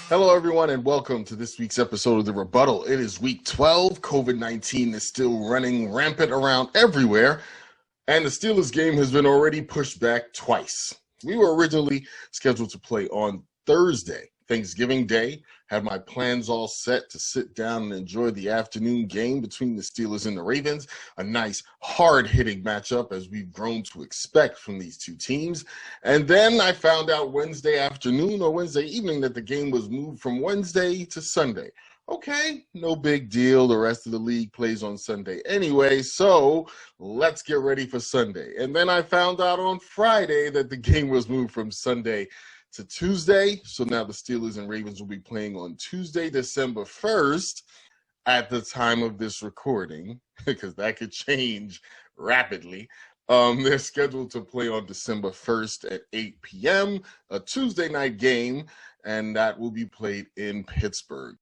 Hello, everyone, and welcome to this week's episode of The Rebuttal. It is week 12. COVID-19 is still running rampant around everywhere, and the Steelers game has been already pushed back twice. We were originally scheduled to play on Thursday, Thanksgiving Day. Had my plans all set to sit down and enjoy the afternoon game between the Steelers and the Ravens. A nice, hard-hitting matchup, as we've grown to expect from these two teams. And then I found out Wednesday afternoon or Wednesday evening that the game was moved from Wednesday to Sunday. Okay, no big deal. The rest of the league plays on Sunday anyway, so let's get ready for Sunday. And then I found out on Friday that the game was moved from Sunday to Tuesday. So now the Steelers and Ravens will be playing on Tuesday, December 1st at the time of this recording, because that could change rapidly. They're scheduled to play on December 1st at 8 p.m., a Tuesday night game, and that will be played in Pittsburgh.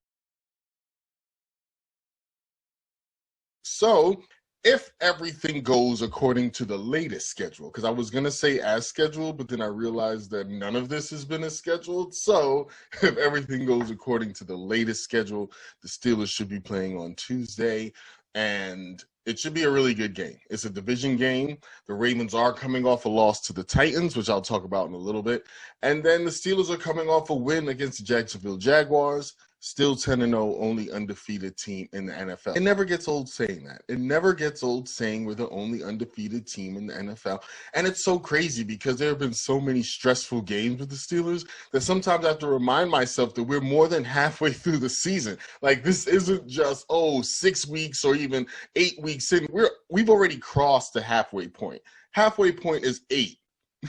So if everything goes according to the latest schedule, because I was going to say as scheduled, but then I realized that none of this has been as scheduled. So if everything goes according to the latest schedule, the Steelers should be playing on Tuesday, and it should be a really good game. It's a division game. The Ravens are coming off a loss to the Titans, which I'll talk about in a little bit. And then the Steelers are coming off a win against the Jacksonville Jaguars. Still 10-0, only undefeated team in the NFL. It never gets old saying that. It never gets old saying we're the only undefeated team in the NFL. And it's so crazy because there have been so many stressful games with the Steelers that sometimes I have to remind myself that we're more than halfway through the season. Like, this isn't just, 6 weeks or even 8 weeks in. We've already crossed the halfway point. Halfway point is 8.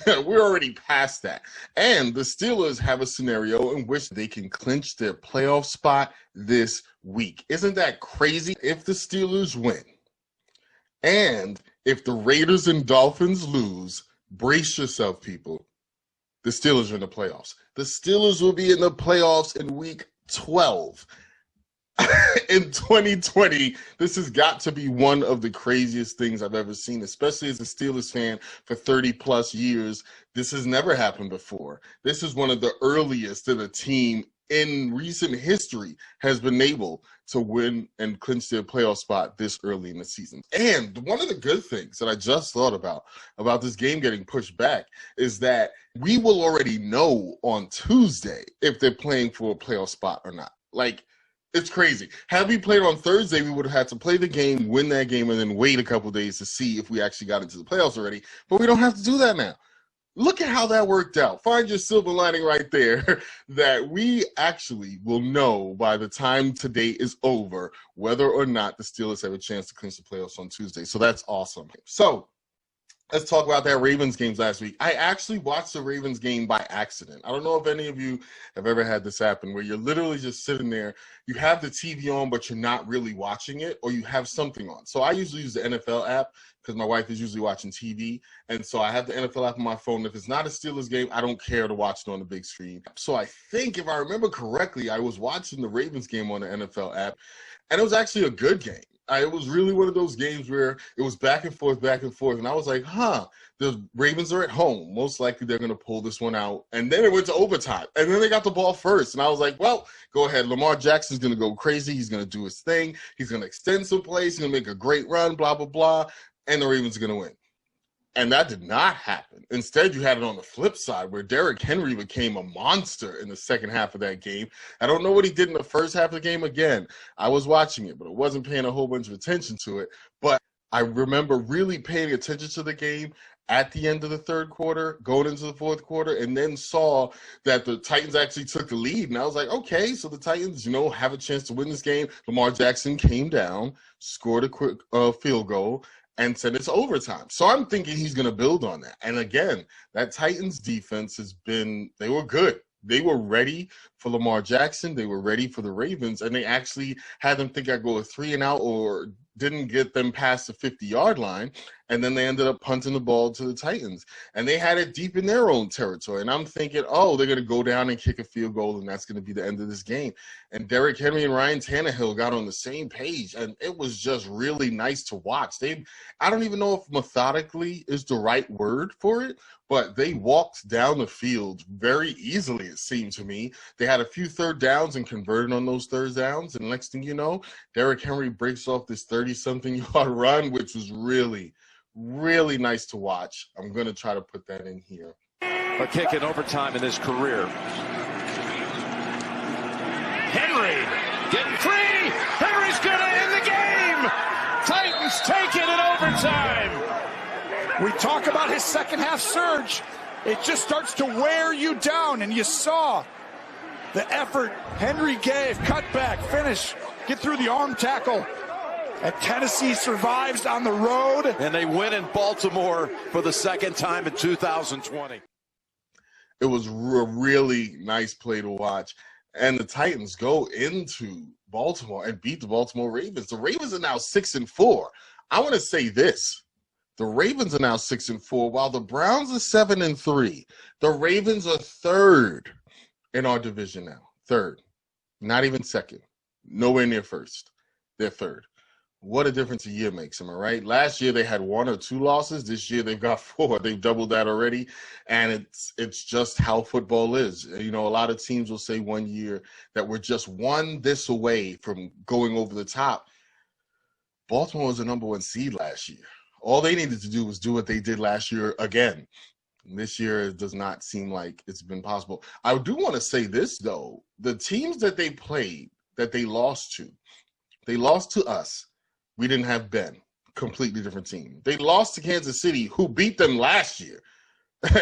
We're already past that. And the Steelers have a scenario in which they can clinch their playoff spot this week. Isn't that crazy? If the Steelers win and if the Raiders and Dolphins lose, brace yourself, people. The Steelers are in the playoffs. The Steelers will be in the playoffs in week 12. In 2020, this has got to be one of the craziest things I've ever seen, especially as a Steelers fan for 30 plus years. This has never happened before. This is one of the earliest that a team in recent history has been able to win and clinch their playoff spot this early in the season. And one of the good things that I just thought about this game getting pushed back is that we will already know on Tuesday if they're playing for a playoff spot or not. Like, it's crazy. Had we played on Thursday, we would have had to play the game, win that game, and then wait a couple days to see if we actually got into the playoffs already. But we don't have to do that now. Look at how that worked out. Find your silver lining right there, that we actually will know by the time today is over whether or not the Steelers have a chance to clinch the playoffs on Tuesday. So that's awesome. So let's talk about that Ravens game last week. I actually watched the Ravens game by accident. I don't know if any of you have ever had this happen where you're literally just sitting there, you have the TV on, but you're not really watching it, or you have something on. So I usually use the NFL app because my wife is usually watching TV. And so I have the NFL app on my phone. If it's not a Steelers game, I don't care to watch it on the big screen. So I think, if I remember correctly, I was watching the Ravens game on the NFL app, and it was actually a good game. It was really one of those games where it was back and forth, and I was like, the Ravens are at home. Most likely they're going to pull this one out. And then it went to overtime, and then they got the ball first, and I was like, well, go ahead. Lamar Jackson's going to go crazy. He's going to do his thing. He's going to extend some plays. He's going to make a great run, blah, blah, blah, and the Ravens are going to win. And that did not happen. Instead, you had it on the flip side where Derrick Henry became a monster in the second half of that game. I don't know what he did in the first half of the game. Again, I was watching it, but I wasn't paying a whole bunch of attention to it. But I remember really paying attention to the game at the end of the third quarter, going into the fourth quarter, and then saw that the Titans actually took the lead. And I was like, okay, so the Titans, have a chance to win this game. Lamar Jackson came down, scored a quick field goal, and said it's overtime. So I'm thinking he's going to build on that. And again, that Titans defense they were good. They were ready for Lamar Jackson. They were ready for the Ravens, and they actually had them think I'd go a 3-and-out or didn't get them past the 50-yard line, and then they ended up punting the ball to the Titans. And they had it deep in their own territory. And I'm thinking, oh, they're going to go down and kick a field goal, and that's going to be the end of this game. And Derrick Henry and Ryan Tannehill got on the same page, and it was just really nice to watch. I don't even know if methodically is the right word for it, but they walked down the field very easily, it seemed to me. They had a few third downs and converted on those third downs. And next thing you know, Derrick Henry breaks off this 30-something yard run, which was really, really nice to watch. I'm going to try to put that in here. A kick in overtime in his career. Henry getting free. Henry's going to end the game. Titans take it in overtime. We talk about his second half surge. It just starts to wear you down, and you saw the effort Henry gave. Cut back, finish, get through the arm tackle. And Tennessee survives on the road. And they win in Baltimore for the second time in 2020. It was a really nice play to watch. And the Titans go into Baltimore and beat the Baltimore Ravens. The Ravens are now 6-4. I want to say this. The Ravens are now 6-4, while the Browns are 7-3. The Ravens are third in our division now. Third. Not even second. Nowhere near first. They're third. What a difference a year makes, am I right? Last year they had 1 or 2 losses. This year they've got 4. They've doubled that already. And it's just how football is. You know, a lot of teams will say one year that we're just one this away from going over the top. Baltimore was the number 1 seed last year. All they needed to do was do what they did last year again. And this year, it does not seem like it's been possible. I do want to say this, though. The teams that they played, that they lost to us. We didn't have Ben. Completely different team. They lost to Kansas City, who beat them last year.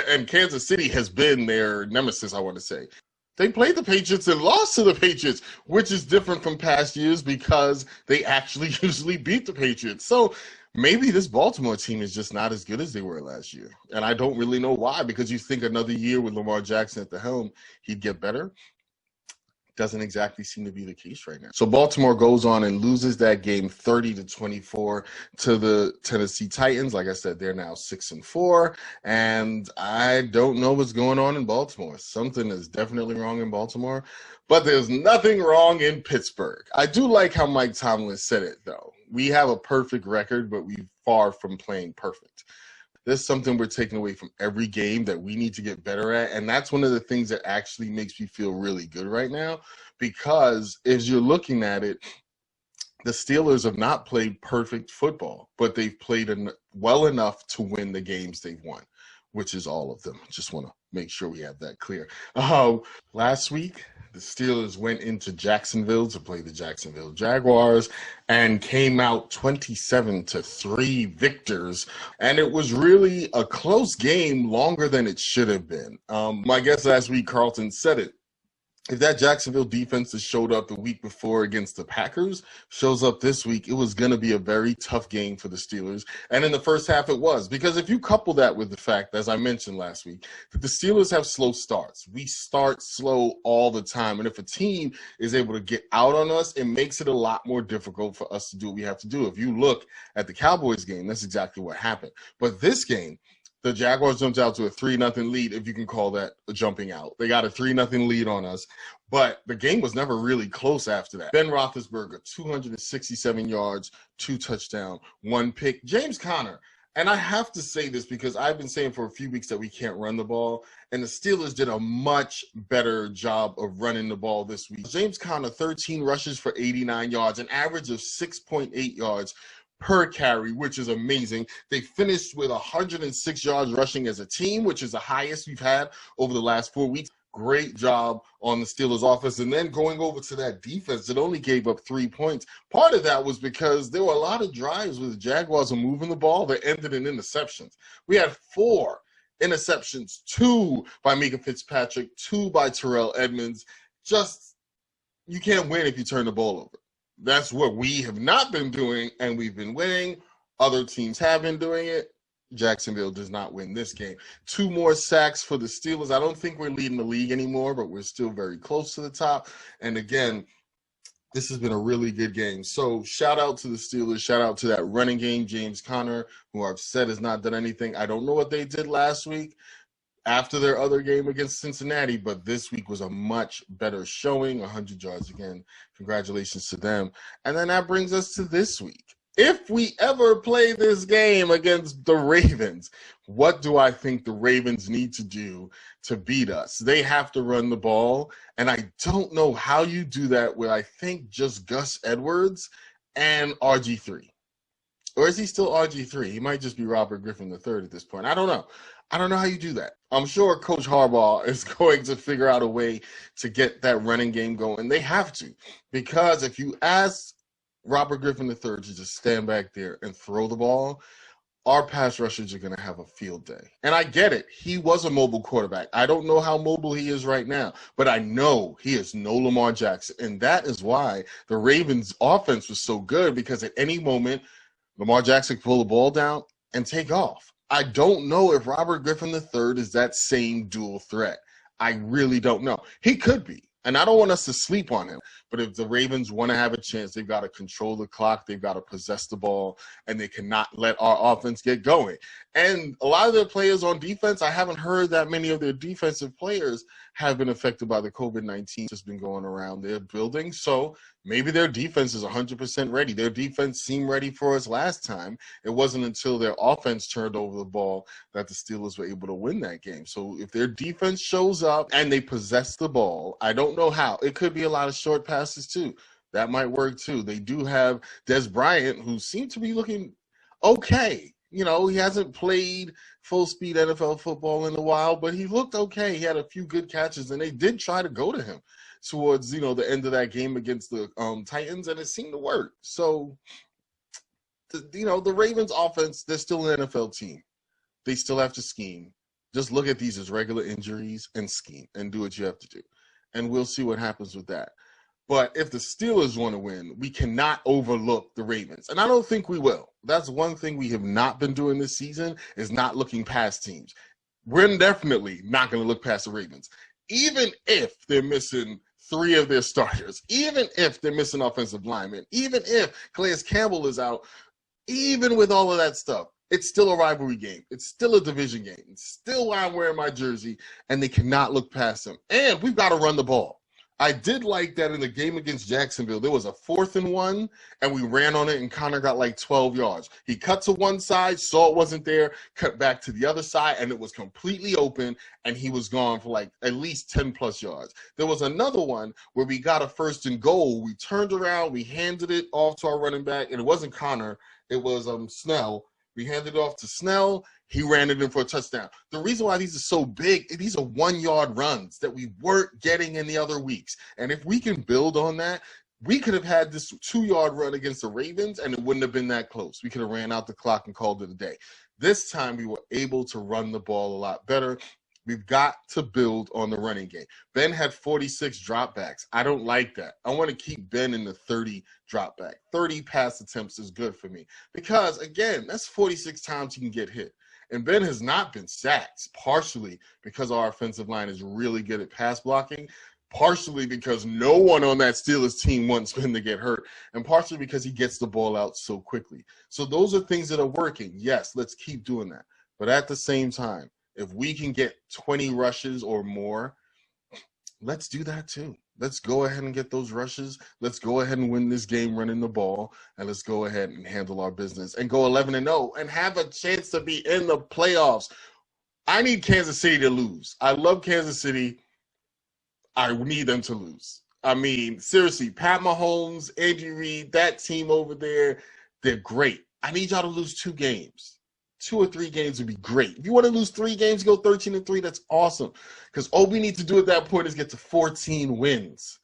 And Kansas City has been their nemesis, I want to say. They played the Patriots and lost to the Patriots, which is different from past years because they actually usually beat the Patriots. So maybe this Baltimore team is just not as good as they were last year. And I don't really know why, because you think another year with Lamar Jackson at the helm, he'd get better. Doesn't exactly seem to be the case right now. So Baltimore goes on and loses that game 30-24 to the Tennessee Titans. Like I said, they're now 6-4, and I don't know what's going on in Baltimore. Something is definitely wrong in Baltimore, but there's nothing wrong in Pittsburgh. I do like how Mike Tomlin said it, though. We have a perfect record, but we're far from playing perfect. There's something we're taking away from every game that we need to get better at. And that's one of the things that actually makes me feel really good right now, because as you're looking at it, the Steelers have not played perfect football, but they've played well enough to win the games they've won, which is all of them. Just want to make sure we have that clear. Last week, the Steelers went into Jacksonville to play the Jacksonville Jaguars and came out 27-3 victors. And it was really a close game, longer than it should have been. My guest last week, Carlton, said it. If that Jacksonville defense that showed up the week before against the Packers shows up this week, it was going to be a very tough game for the Steelers. And in the first half, it was. Because if you couple that with the fact, as I mentioned last week, that the Steelers have slow starts. We start slow all the time. And if a team is able to get out on us, it makes it a lot more difficult for us to do what we have to do. If you look at the Cowboys game, that's exactly what happened. But this game, the Jaguars jumped out to a 3-0 lead, if you can call that a jumping out. They got a 3-0 lead on us, but the game was never really close after that. Ben Roethlisberger, 267 yards, 2 touchdowns, 1 pick. James Conner, and I have to say this because I've been saying for a few weeks that we can't run the ball, and the Steelers did a much better job of running the ball this week. James Conner, 13 rushes for 89 yards, an average of 6.8 yards per carry, which is amazing. They finished with 106 yards rushing as a team, which is the highest we've had over the last 4 weeks. Great job on the Steelers offense. And then going over to that defense that only gave up 3 points. Part of that was because there were a lot of drives where the Jaguars were moving the ball that ended in interceptions. We had 4 interceptions, 2 by Mika Fitzpatrick, 2 by Terrell Edmonds. Just, you can't win if you turn the ball over. That's what we have not been doing, and we've been winning. Other teams have been doing it. Jacksonville does not win this game. 2 more sacks for the Steelers. I don't think we're leading the league anymore, but we're still very close to the top. And again, This has been a really good game. So shout out to the Steelers. Shout out to that running game, James Conner, who I've said has not done anything. I don't know what they did last week after their other game against Cincinnati, but this week was a much better showing, 100 yards again. Congratulations to them. And then that brings us to this week. If we ever play this game against the Ravens, what do I think the Ravens need to do to beat us? They have to run the ball, and I don't know how you do that with, I think, just Gus Edwards and RG3. Or is he still RG3? He might just be Robert Griffin III at this point. I don't know. I don't know how you do that. I'm sure Coach Harbaugh is going to figure out a way to get that running game going. They have to, because if you ask Robert Griffin III to just stand back there and throw the ball, our pass rushers are going to have a field day. And I get it. He was a mobile quarterback. I don't know how mobile he is right now, but I know he is no Lamar Jackson. And that is why the Ravens' offense was so good, because at any moment, Lamar Jackson could pull the ball down and take off. I don't know if Robert Griffin III is that same dual threat. I really don't know. He could be. And I don't want us to sleep on him. But if the Ravens want to have a chance, they've got to control the clock. They've got to possess the ball. And they cannot let our offense get going. And a lot of their players on defense, I haven't heard that many of their defensive players have been affected by the COVID-19 that's been going around their building. So maybe their defense is 100% ready. Their defense seemed ready for us last time. It wasn't until their offense turned over the ball that the Steelers were able to win that game. So if their defense shows up and they possess the ball, I don't know how. It could be a lot of short passes too. That might work too. They do have Des Bryant, who seemed to be looking okay. You know, he hasn't played full-speed NFL football in a while, but he looked okay. He had a few good catches, and they did try to go to him towards, the end of that game against the Titans, and it seemed to work. So, the Ravens offense, they're still an NFL team. They still have to scheme. Just look at these as regular injuries and scheme and do what you have to do. And we'll see what happens with that. But if the Steelers want to win, we cannot overlook the Ravens. And I don't think we will. That's one thing we have not been doing this season, is not looking past teams. We're definitely not going to look past the Ravens. Even if they're missing 3 of their starters, even if they're missing offensive linemen, even if Calais Campbell is out, even with all of that stuff, it's still a rivalry game. It's still a division game. It's still why I'm wearing my jersey, and they cannot look past them. And we've got to run the ball. I did like that in the game against Jacksonville. There was a 4th and 1, and we ran on it, and Connor got like 12 yards. He cut to one side, saw it wasn't there, cut back to the other side, and it was completely open, and he was gone for like at least 10-plus yards. There was another one where we got a 1st and goal. We turned around, we handed it off to our running back, and it wasn't Connor. It was Snell. We handed it off to Snell. He ran it in for a touchdown. The reason why these are so big, these are 1-yard runs that we weren't getting in the other weeks. And if we can build on that, we could have had this 2-yard run against the Ravens, and it wouldn't have been that close. We could have ran out the clock and called it a day. This time we were able to run the ball a lot better. We've got to build on the running game. Ben had 46 dropbacks. I don't like that. I want to keep Ben in the 30 dropback. 30 pass attempts is good for me because, again, that's 46 times he can get hit. And Ben has not been sacked, partially because our offensive line is really good at pass blocking, partially because no one on that Steelers team wants Ben to get hurt, and partially because he gets the ball out so quickly. So those are things that are working. Yes, let's keep doing that. But at the same time, if we can get 20 rushes or more, let's do that too. Let's go ahead and get those rushes. Let's go ahead and win this game running the ball, and let's go ahead and handle our business and go 11-0 and have a chance to be in the playoffs. I need Kansas City to lose. I love Kansas City. I need them to lose. I mean, seriously, Pat Mahomes, Andy Reid, that team over there, they're great. I need y'all to lose 2 games. 2 or 3 games would be great. If you want to lose 3 games, go 13-3. That's awesome. Because all we need to do at that point is get to 14 wins,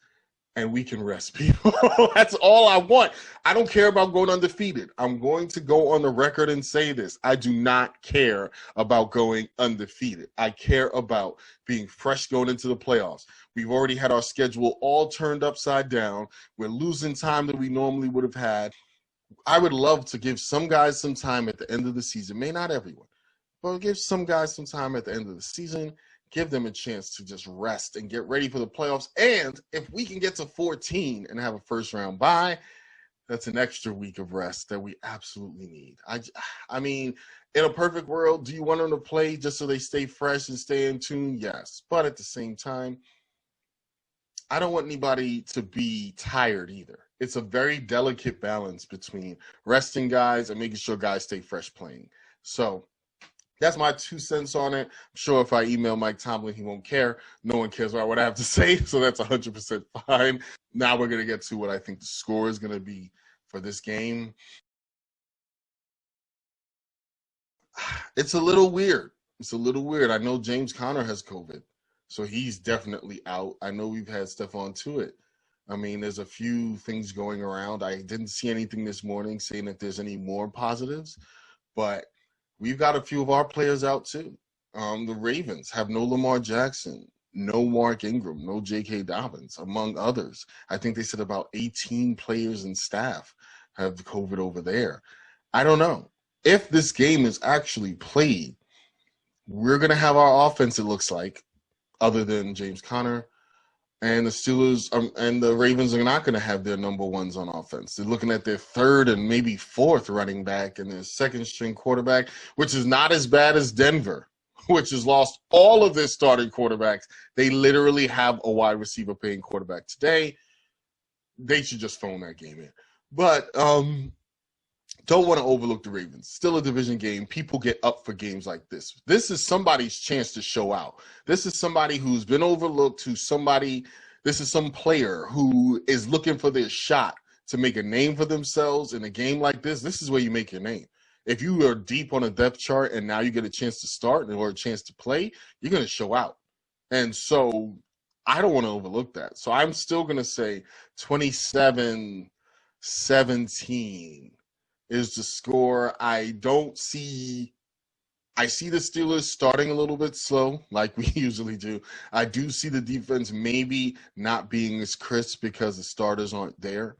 and we can rest people. That's all I want. I don't care about going undefeated. I'm going to go on the record and say this. I do not care about going undefeated. I care about being fresh going into the playoffs. We've already had our schedule all turned upside down. We're losing time that we normally would have had. I would love to give some guys some time at the end of the season. May not everyone, but give some guys some time at the end of the season. give them a chance to just rest and get ready for the playoffs. And if we can get to 14 and have a first-round bye, that's an extra week of rest that we absolutely need. I mean, in a perfect world, do you want them to play just so they stay fresh and stay in tune? Yes. But at the same time, I don't want anybody to be tired either. It's a very delicate balance between resting guys and making sure guys stay fresh playing. So that's my 2 cents on it. I'm sure if I email Mike Tomlin, he won't care. No one cares about what I have to say, so that's 100% fine. Now we're going to get to what I think the score is going to be for this game. It's a little weird. I know James Conner has COVID, so he's definitely out. I know we've had Stephon Tuitt. I mean, there's a few things going around. I didn't see anything this morning saying that there's any more positives, but we've got a few of our players out too. The Ravens have no Lamar Jackson, no Mark Ingram, no J.K. Dobbins, among others. I think they said about 18 players and staff have COVID over there. I don't know. If this game is actually played, we're going to have our offense, it looks like, other than James Conner. And the Steelers and the Ravens are not going to have their number ones on offense. They're looking at their third and maybe fourth running back and their second-string quarterback, which is not as bad as Denver, which has lost all of their starting quarterbacks. They literally have a wide receiver playing quarterback today. They should just phone that game in. But don't want to overlook the Ravens. Still a division game. People get up for games like this. This is somebody's chance to show out. This is somebody who's been overlooked, this is some player who is looking for their shot to make a name for themselves in a game like this. This is where you make your name. If you are deep on a depth chart and now you get a chance to start or a chance to play, you're going to show out. And so I don't want to overlook that. So I'm still going to say 27-17 is the score. I see the Steelers starting a little bit slow, like we usually do. I do see the defense maybe not being as crisp because the starters aren't there,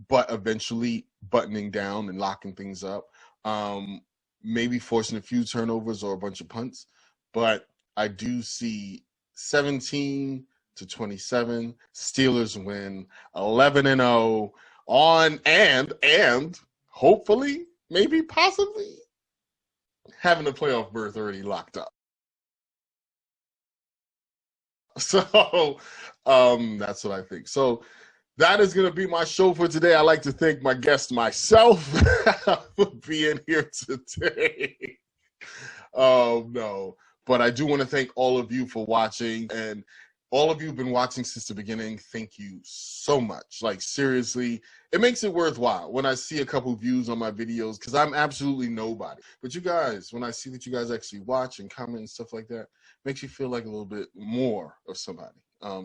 but eventually buttoning down and locking things up. Maybe forcing a few turnovers or a bunch of punts. But I do see 17-27. Steelers win 11-0 on and hopefully, maybe, possibly, having a playoff berth already locked up. So that's what I think. So that is going to be my show for today. I'd like to thank my guest myself for being here today. No, but I do want to thank all of you for watching, and all of you have been watching since the beginning. Thank you so much. Like, seriously, it makes it worthwhile when I see a couple views on my videos, because I'm absolutely nobody. But you guys, when I see that you guys actually watch and comment and stuff like that, makes you feel like a little bit more of somebody.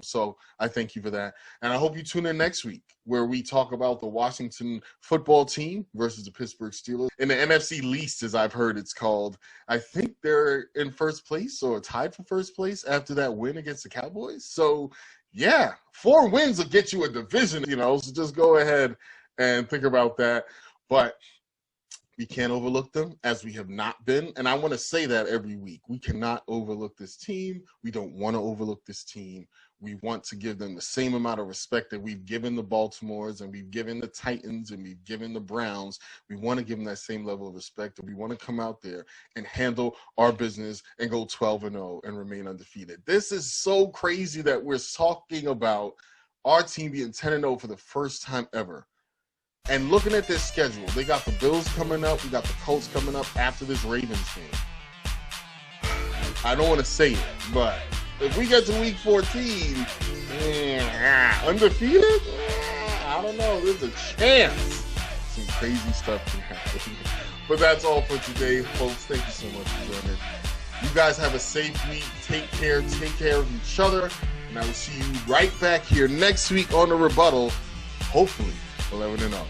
So I thank you for that. And I hope you tune in next week where we talk about the Washington football team versus the Pittsburgh Steelers. In the NFC least, as I've heard it's called, I think they're in first place or tied for first place after that win against the Cowboys. So, yeah, 4 wins will get you a division, so just go ahead and think about that. But we can't overlook them, as we have not been. And I want to say that every week. We cannot overlook this team. We don't want to overlook this team. We want to give them the same amount of respect that we've given the Baltimores and we've given the Titans and we've given the Browns. We want to give them that same level of respect, and we want to come out there and handle our business and go 12-0 and remain undefeated. This is so crazy that we're talking about our team being 10-0 for the first time ever. And looking at this schedule, they got the Bills coming up. We got the Colts coming up after this Ravens game. I don't want to say it, but if we get to week 14, undefeated, I don't know. There's a chance some crazy stuff can happen. But that's all for today, folks. Thank you so much for joining. You guys have a safe week. Take care of each other. And I will see you right back here next week on The Rebuttal, hopefully 11-0.